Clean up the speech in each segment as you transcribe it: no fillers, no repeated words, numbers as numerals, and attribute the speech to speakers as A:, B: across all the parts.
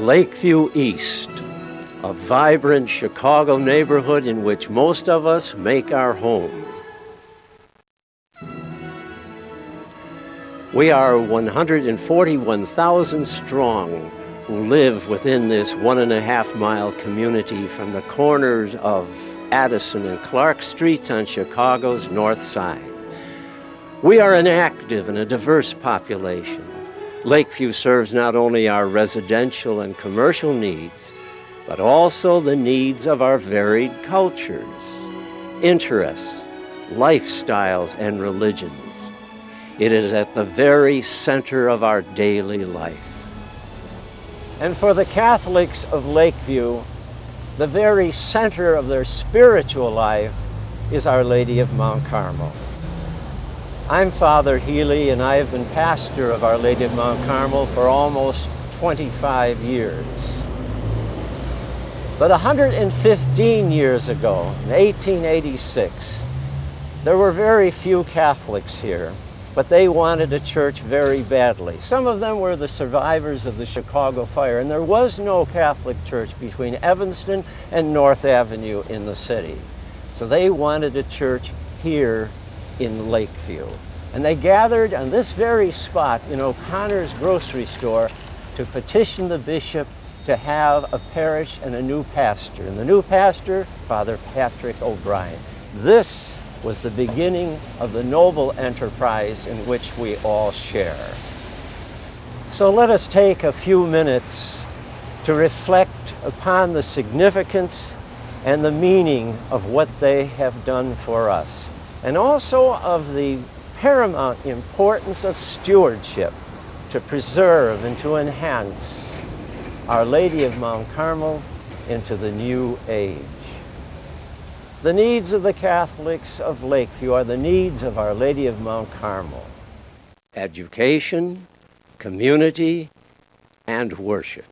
A: Lakeview East, a vibrant Chicago neighborhood in which most of us make our home. We are 141,000 strong who live within this 1.5-mile community from the corners of Addison and Clark Streets on Chicago's north side. We are an active and a diverse population. Lakeview serves not only our residential and commercial needs, but also the needs of our varied cultures, interests, lifestyles, and religions. It is at the very center of our daily life. And for the Catholics of Lakeview, the very center of their spiritual life is Our Lady of Mount Carmel. I'm Father Healy, and I have been pastor of Our Lady of Mount Carmel for almost 25 years. But 115 years ago, in 1886, there were very few Catholics here, but they wanted a church very badly. Some of them were the survivors of the Chicago fire, and there was no Catholic church between Evanston and North Avenue in the city. So they wanted a church here in Lakeview. And they gathered on this very spot in O'Connor's grocery store to petition the bishop to have a parish and a new pastor. And the new pastor, Father Patrick O'Brien. This was the beginning of the noble enterprise in which we all share. So let us take a few minutes to reflect upon the significance and the meaning of what they have done for us, and also of the paramount importance of stewardship to preserve and to enhance Our Lady of Mount Carmel into the new age. The needs of the Catholics of Lakeview are the needs of Our Lady of Mount Carmel: education, community, and worship.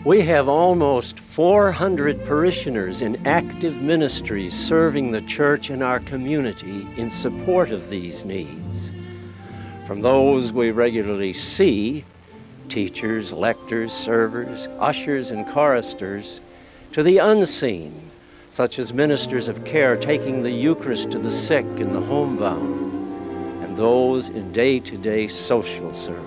A: We have almost 400 parishioners in active ministries serving the church and our community in support of these needs. From those we regularly see, teachers, lectors, servers, ushers, and choristers, to the unseen, such as ministers of care taking the Eucharist to the sick and the homebound, and those in day-to-day social service.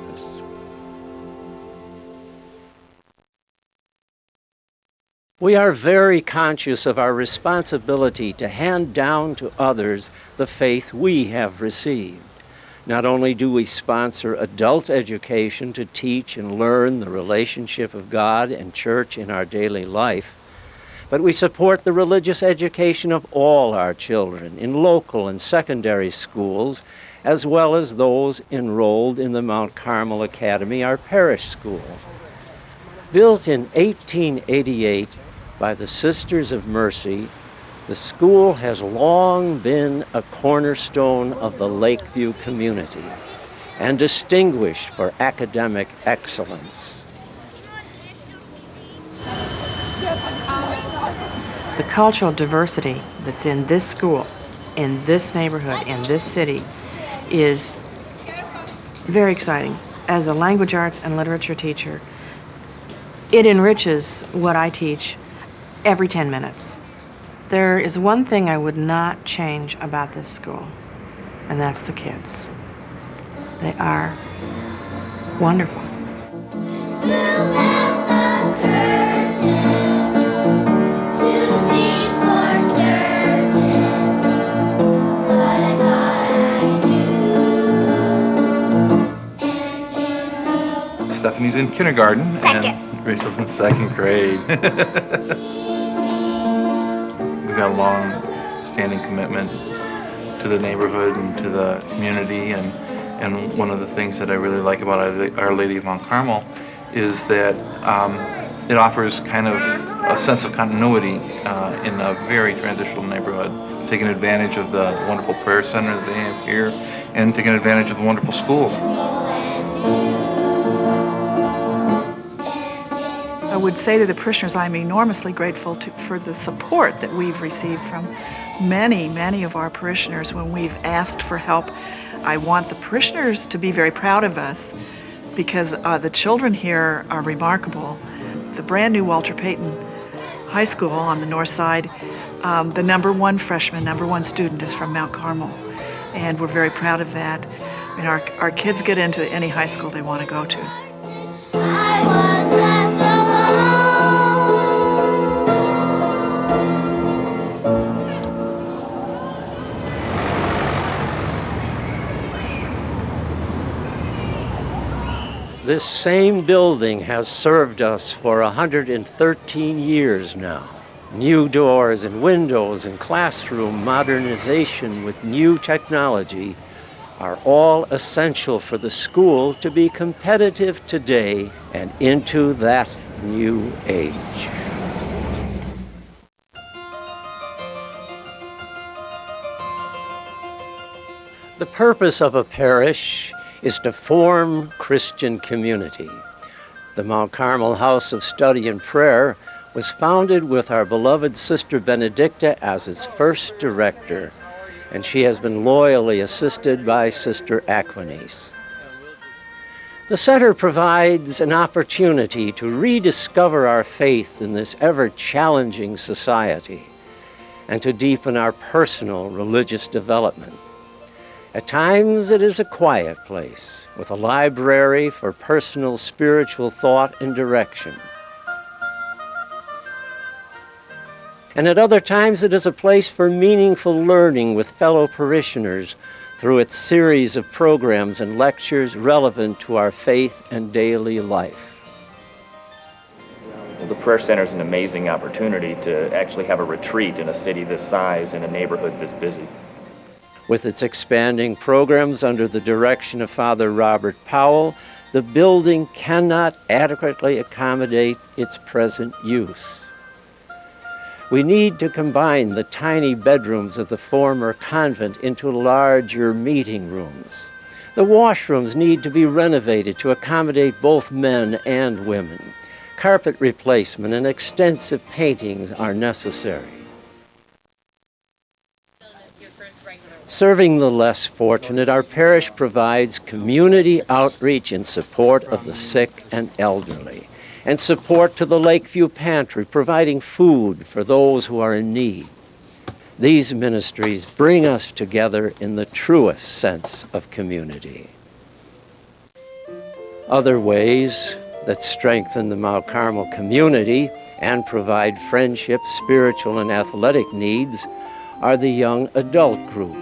A: We are very conscious of our responsibility to hand down to others the faith we have received. Not only do we sponsor adult education to teach and learn the relationship of God and church in our daily life, but we support the religious education of all our children in local and secondary schools, as well as those enrolled in the Mount Carmel Academy, our parish school. Built in 1888 by the Sisters of Mercy, the school has long been a cornerstone of the Lakeview community and distinguished for academic excellence.
B: The cultural diversity that's in this school, in this neighborhood, in this city, is very exciting. As a language arts and literature teacher, it enriches what I teach every 10 minutes. There is one thing I would not change about this school, and that's the kids. They are wonderful.
C: Stephanie's in kindergarten.
D: Second.
C: And Rachel's in second grade. We've got a long-standing commitment to the neighborhood and to the community, and one of the things that I really like about Our Lady of Mount Carmel is that it offers kind of a sense of continuity in a very transitional neighborhood, taking advantage of the wonderful prayer center that they have here and taking advantage of the wonderful schools.
E: I would say to the parishioners, I'm enormously grateful for the support that we've received from many of our parishioners when we've asked for help I want the parishioners to be very proud of us because the children here are remarkable. The brand new Walter Payton High School on the north side, the number one freshman, number one student is from Mount Carmel, and we're very proud of that. I mean, our kids get into any high school they want to go to.
A: This same building has served us for 113 years now. New doors and windows and classroom modernization with new technology are all essential for the school to be competitive today and into that new age. The purpose of a parish is to form Christian community. The Mount Carmel House of Study and Prayer was founded with our beloved Sister Benedicta as its first director, and she has been loyally assisted by Sister Aquinese. The center provides an opportunity to rediscover our faith in this ever-challenging society and to deepen our personal religious development. At times it is a quiet place with a library for personal spiritual thought and direction. And at other times it is a place for meaningful learning with fellow parishioners through its series of programs and lectures relevant to our faith and daily life.
D: The Prayer Center is an amazing opportunity to actually have a retreat in a city this size, in a neighborhood this busy.
A: With its expanding programs under the direction of Father Robert Powell, the building cannot adequately accommodate its present use. We need to combine the tiny bedrooms of the former convent into larger meeting rooms. The washrooms need to be renovated to accommodate both men and women. Carpet replacement and extensive paintings are necessary. Serving the less fortunate, our parish provides community outreach in support of the sick and elderly, and support to the Lakeview Pantry, providing food for those who are in need. These ministries bring us together in the truest sense of community. Other ways that strengthen the Mount Carmel community and provide friendship, spiritual, and athletic needs are the young adult group,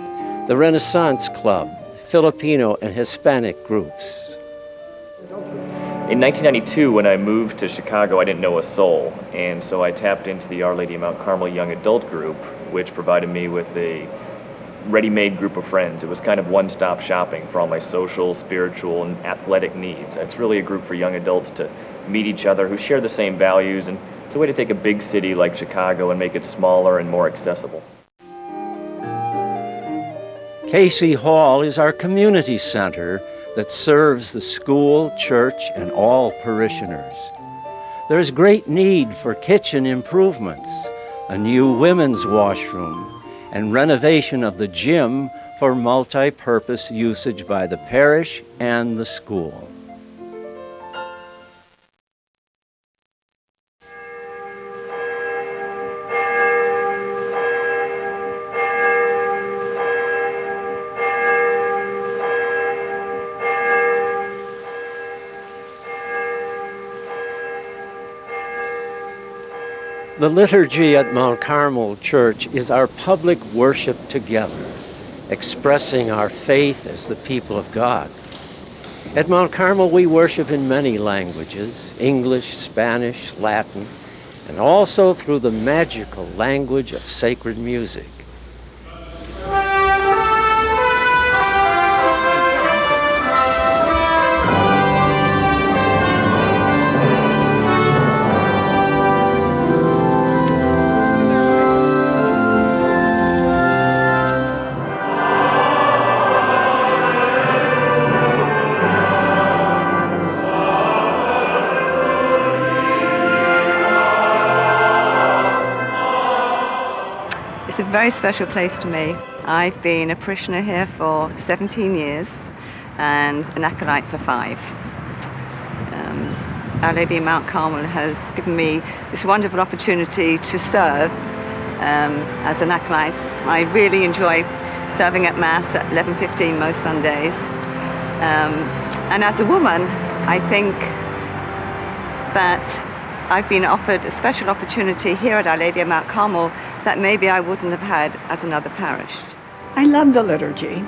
A: the Renaissance Club, Filipino and Hispanic groups.
D: In 1992, when I moved to Chicago, I didn't know a soul, and so I tapped into the Our Lady of Mount Carmel Young Adult Group, which provided me with a ready-made group of friends. It was kind of one-stop shopping for all my social, spiritual, and athletic needs. It's really a group for young adults to meet each other who share the same values, and it's a way to take a big city like Chicago and make it smaller and more accessible.
A: Casey Hall is our community center that serves the school, church, and all parishioners. There is great need for kitchen improvements, a new women's washroom, and renovation of the gym for multi-purpose usage by the parish and the school. The liturgy at Mount Carmel Church is our public worship together, expressing our faith as the people of God. At Mount Carmel, we worship in many languages, English, Spanish, Latin, and also through the magical language of sacred music.
E: It's a very
F: very special place to me. I've been a parishioner here for 17 years and an acolyte for 5. Our Lady of Mount Carmel has given me this wonderful opportunity to serve as an acolyte. I really enjoy serving at Mass at 11:15 most Sundays. And as a woman, I think that I've been offered a special opportunity here at Our Lady of Mount Carmel that maybe I wouldn't have had at another parish.
G: I love the liturgy.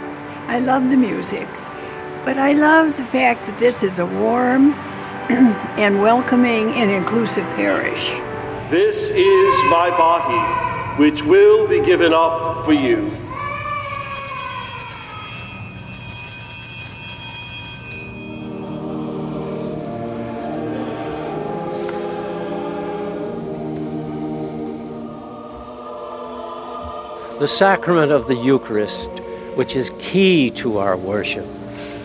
G: I love the music. But I love the fact that this is a warm and welcoming and inclusive parish.
H: This is my body, which will be given up for you.
A: The sacrament of the Eucharist, which is key to our worship,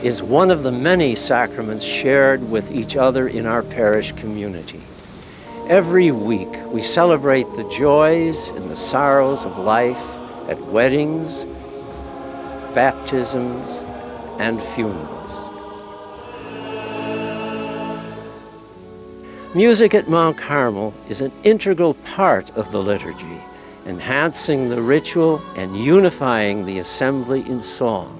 A: is one of the many sacraments shared with each other in our parish community. Every week we celebrate the joys and the sorrows of life at weddings, baptisms, and funerals. Music at Mount Carmel is an integral part of the liturgy, enhancing the ritual and unifying the assembly in song.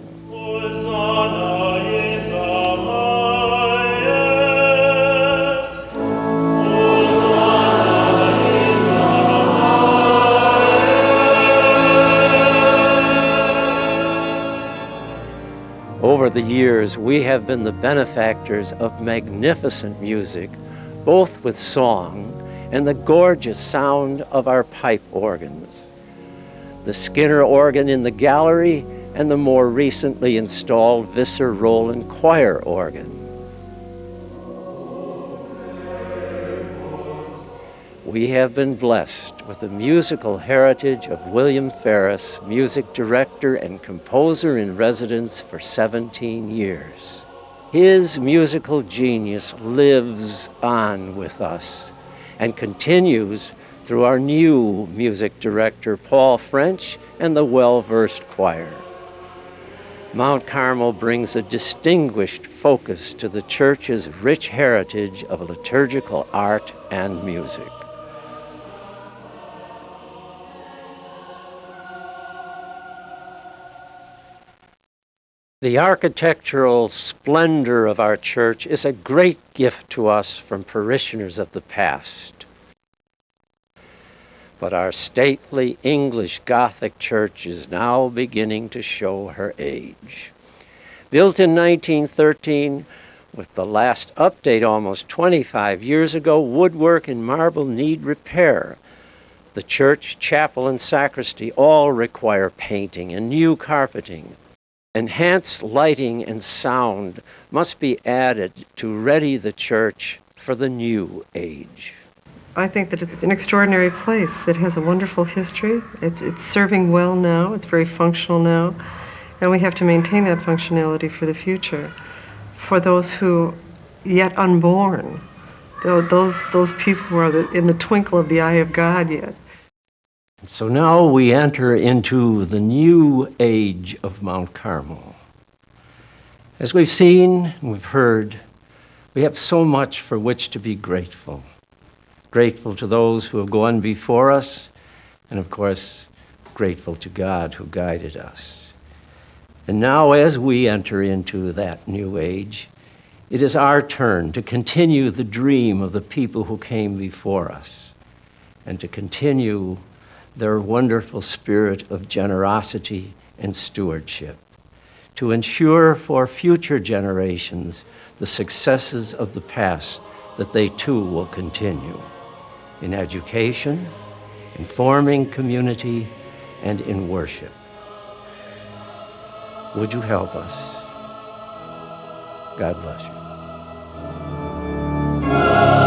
A: Over the years, we have been the benefactors of magnificent music, both with song and the gorgeous sound of our pipe organs. The Skinner organ in the gallery and the more recently installed Visser Rowland choir organ. We have been blessed with the musical heritage of William Ferris, music director and composer in residence for 17 years. His musical genius lives on with us and continues through our new music director, Paul French, and the well-versed choir. Mount Carmel brings a distinguished focus to the church's rich heritage of liturgical art and music. The architectural splendor of our church is a great gift to us from parishioners of the past. But our stately English Gothic church is now beginning to show her age. Built in 1913, with the last update almost 25 years ago, woodwork and marble need repair. The church, chapel, and sacristy all require painting and new carpeting. Enhanced lighting and sound must be added to ready the church for the new age.
I: I think that it's an extraordinary place that has a wonderful history. It's serving well now, it's very functional now, and we have to maintain that functionality for the future. For those who yet unborn, those people who are in the twinkle of the eye of God yet.
A: So now we enter into the new age of Mount Carmel. As we've seen, we've heard, we have so much for which to be grateful. Grateful to those who have gone before us, and of course, grateful to God who guided us. And now as we enter into that new age, it is our turn to continue the dream of the people who came before us, and to continue their wonderful spirit of generosity and stewardship, to ensure for future generations the successes of the past, that they too will continue in education, in forming community, and in worship. Would you help us? God bless you.